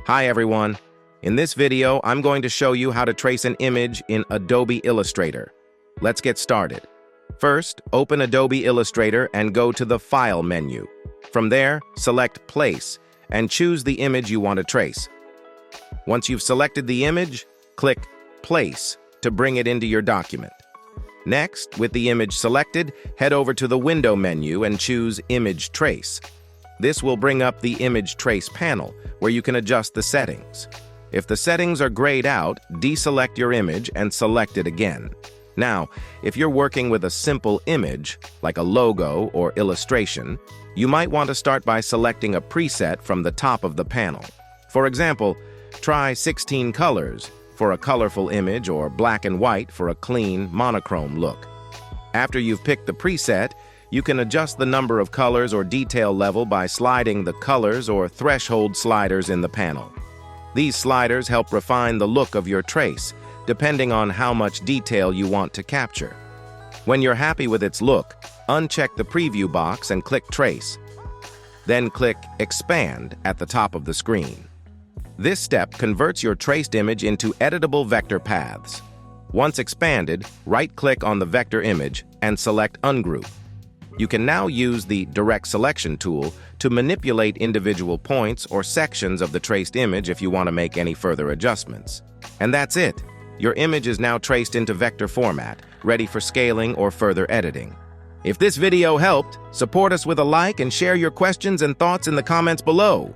Hi everyone. In this video, I'm going to show you how to trace an image in Adobe Illustrator. Let's get started. First, open Adobe Illustrator and go to the File menu. From there, select Place and choose the image you want to trace. Once you've selected the image, click Place to bring it into your document. Next, with the image selected, head over to the Window menu and choose Image Trace. This will bring up the Image Trace panel, where you can adjust the settings. If the settings are grayed out, deselect your image and select it again. Now, if you're working with a simple image, like a logo or illustration, you might want to start by selecting a preset from the top of the panel. For example, try 16 colors for a colorful image or black and white for a clean, monochrome look. After you've picked the preset, you can adjust the number of colors or detail level by sliding the colors or threshold sliders in the panel. These sliders help refine the look of your trace, depending on how much detail you want to capture. When you're happy with its look, uncheck the preview box and click Trace. Then click Expand at the top of the screen. This step converts your traced image into editable vector paths. Once expanded, right-click on the vector image and select Ungroup. You can now use the Direct Selection tool to manipulate individual points or sections of the traced image if you want to make any further adjustments. And that's it. Your image is now traced into vector format, ready for scaling or further editing. If this video helped, support us with a like and share your questions and thoughts in the comments below.